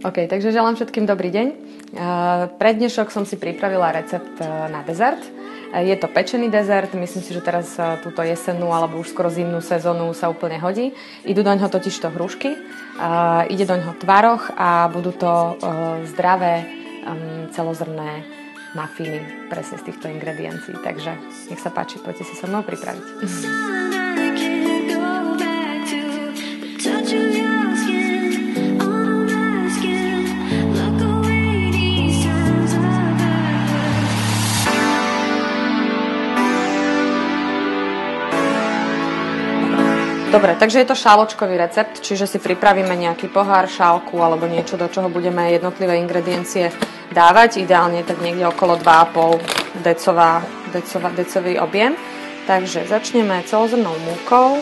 OK, takže želám všetkým dobrý deň. Pre dnešok som si pripravila recept na dezert. Je to pečený dezert, myslím si, že teraz túto jesennú alebo už skoro zimnú sezónu sa úplne hodí. Idú doňho totižto hrušky, ide doňho tvaroh a budú to zdravé celozrnné mafíny presne z týchto ingrediencií. Takže nech sa páči, poďte si so mnou pripraviť. Dobre, takže je to šáločkový recept, čiže si pripravíme nejaký pohár, šálku alebo niečo, do čoho budeme jednotlivé ingrediencie dávať. Ideálne tak niekde okolo 2,5 decový objem. Takže začneme celozrnnou múkou.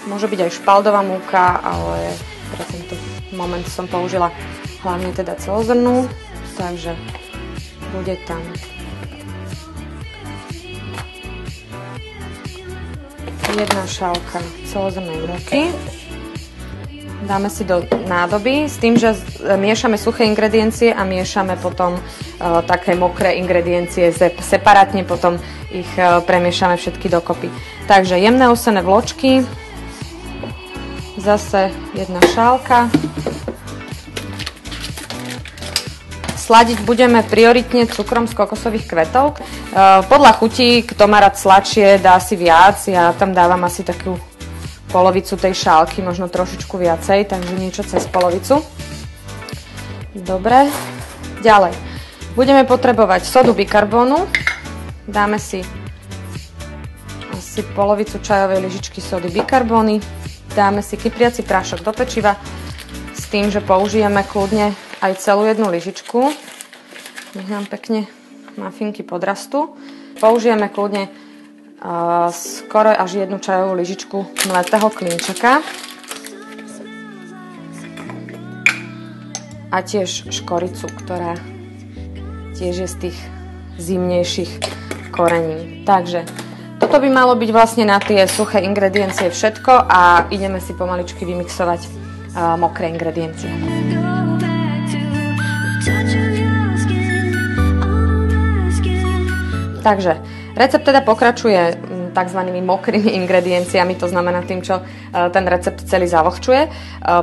Môže byť aj špaldová múka, ale pre tento moment som použila hlavne teda celozrnnú. Takže bude tam jedna šálka celozrnnej múky. Dáme si do nádoby s tým, že miešame suché ingrediencie a miešame potom také mokré ingrediencie separátne, potom ich premiešame všetky dokopy. Takže jemné osené vločky, zase jedna šálka. Sladiť budeme prioritne cukrom z kokosových kvetov. Podľa chutí, kto má rád sladšie, dá si viac. Ja tam dávam asi takú polovicu tej šálky, možno trošičku viacej, takže niečo cez polovicu. Dobre. Ďalej. Budeme potrebovať sodu bikarbónu. Dáme si asi polovicu čajovej lyžičky sody bikarbóny. Dáme si kypriaci prášok do pečiva s tým, že použijeme kľudne aj celú jednu lyžičku. Nech nám pekne mafinky podrastú. Použijeme kľudne skoro až jednu čajovú lyžičku mletého klinčeka. A tiež škoricu, ktorá tiež je z tých zimnejších korenín. Takže toto by malo byť vlastne na tie suché ingrediencie všetko a ideme si pomaličky vymixovať mokré ingrediencie. Takže recept teda pokračuje tzv. Mokrými ingredienciami, to znamená tým, čo ten recept celý zavlhčuje.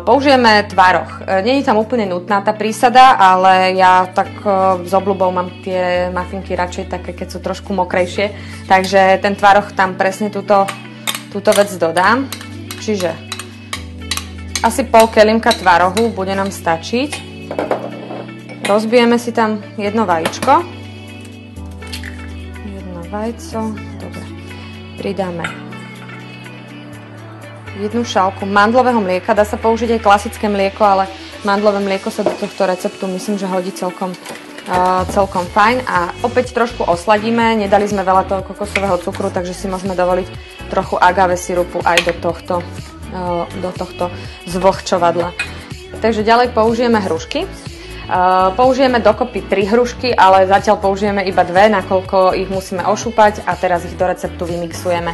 Použijeme tvaroh. Nie je tam úplne nutná tá prísada, ale ja tak s obľubou mám tie mafinky radšej také, keď sú trošku mokrejšie. Takže ten tvaroh tam presne túto vec dodám. Čiže asi pol kelímka tvarohu bude nám stačiť. Rozbijeme si tam jedno vajíčko. Vajco, dobre. Pridáme jednu šálku mandlového mlieka. Dá sa použiť aj klasické mlieko, ale mandlové mlieko sa do tohto receptu myslím, že hodí celkom fajn. A opäť trošku osladíme. Nedali sme veľa toho kokosového cukru, takže si môžeme dovoliť trochu agave sirupu aj do tohto zvlhčovadla. Takže ďalej použijeme hrušky. Použijeme dokopy 3 hrušky, ale zatiaľ použijeme iba 2, nakoľko ich musíme ošúpať a teraz ich do receptu vymixujeme.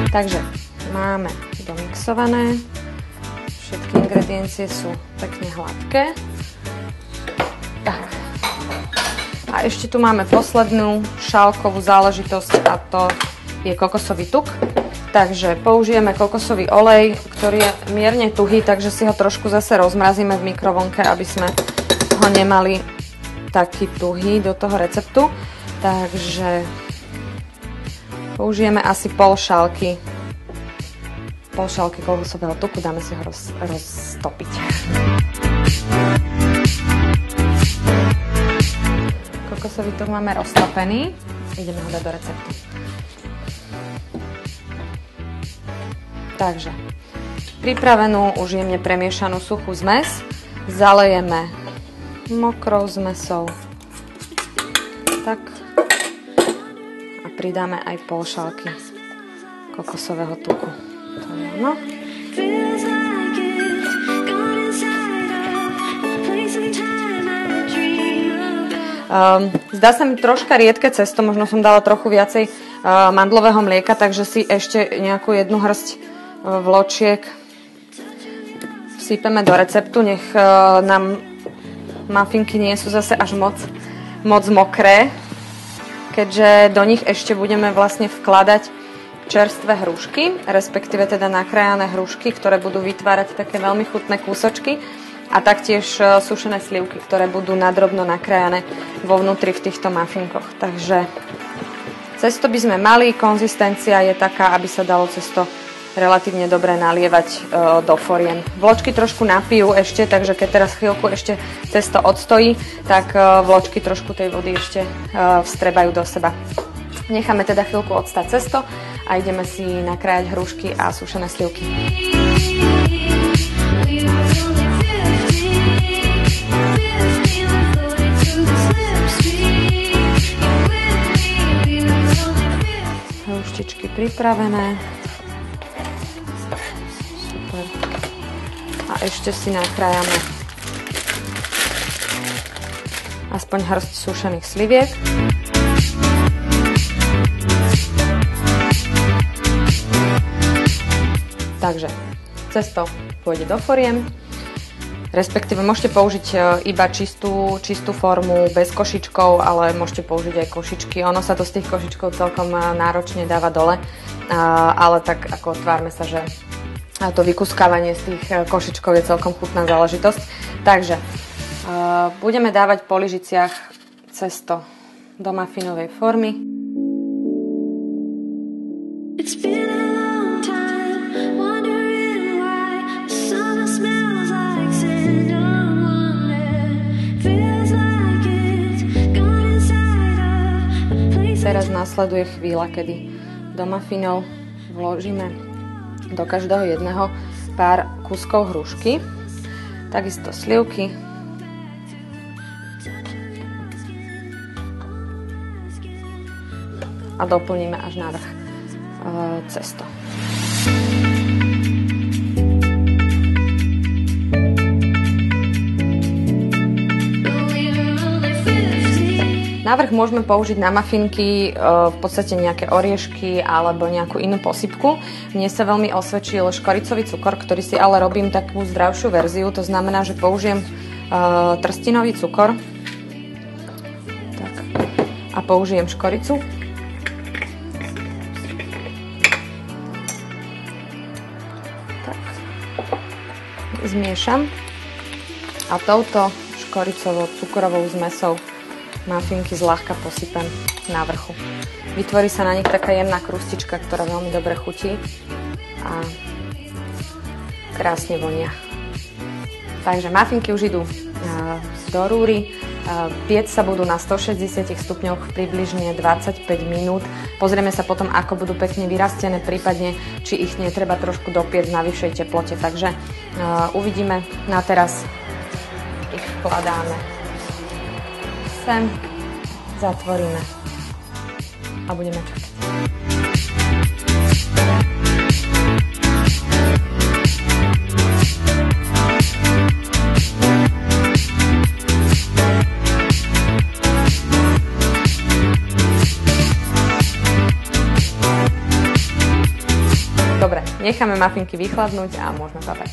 Takže máme domixované, všetky ingrediencie sú pekne hladké. Tak. A ešte tu máme poslednú šálkovú záležitosť a to je kokosový tuk. Takže použijeme kokosový olej, ktorý je mierne tuhý, takže si ho trošku zase rozmrazíme v mikrovlnke, aby sme ho nemali taký tuhý do toho receptu. Takže použijeme asi pol šálky kokosového tuku, dáme si ho roztopiť. Kokosový tuk máme roztopený, ideme ho dať do receptu. Takže pripravenú už jemne premiešanú suchú zmes zalejeme mokrou zmesou. Tak. A pridáme aj pol šálky kokosového tuku. To je ono. Zdá sa mi troška riedke cesto, možno som dala trochu viacej mandlového mlieka, takže si ešte nejakú jednu hrst vločiek sypeme do receptu, nech nám muffinky nie sú zase až moc mokré, keďže do nich ešte budeme vlastne vkladať čerstvé hrušky, respektíve teda nakrájané hrušky, ktoré budú vytvárať také veľmi chutné kúsočky a taktiež sušené slivky, ktoré budú nadrobno nakrájané vo vnútri v týchto muffinkoch. Takže cesto by sme mali, konzistencia je taká, aby sa dalo cesto relatívne dobre nalievať do foriem. Vločky trošku napijú ešte, takže keď teraz chvíľku ešte cesto odstojí, tak vločky trošku tej vody ešte vstrebajú do seba. Necháme teda chvíľku odstať cesto a ideme si nakrájať hrušky a sušené slivky. Hruštičky pripravené. Super. A ešte si nakrájame aspoň hrst sušených sliviek. Takže cesto pôjde do foriem, respektíve môžete použiť iba čistú formu bez košičkov, ale môžete použiť aj košičky. Ono sa to z tých košičkov celkom náročne dáva dole, ale tak ako tvárme sa, že to vykuskávanie z tých košičkov je celkom chutná záležitosť. Takže budeme dávať po lyžiciach cesto do muffinovej formy. Teraz nasleduje chvíľa, kedy do muffinov vložíme do každého jedného pár kúskov hrušky, takisto slivky a doplníme až na vrch cesto. Návrh môžeme použiť na muffinky v podstate nejaké oriešky alebo nejakú inú posypku. Mne sa veľmi osvedčil škoricový cukor, ktorý si ale robím takú zdravšiu verziu, to znamená, že použijem trstinový cukor tak, a použijem škoricu. Tak. Zmiešam a touto škoricovou cukrovou zmesou muffinky zľahka posypem na vrchu. Vytvorí sa na nich taká jemná krustička, ktorá veľmi dobre chutí a krásne vonia. Takže muffinky už idú do rúry. Piec sa budú na 160 stupňoch približne 25 minút. Pozrieme sa potom, ako budú pekne vyrastené, prípadne či ich netreba trošku dopiec na vyššej teplote. Takže uvidíme. Na teraz ich vkladáme sem, zatvoríme a budeme čakať. Dobre, necháme muffinky vychladnúť a môžeme papať.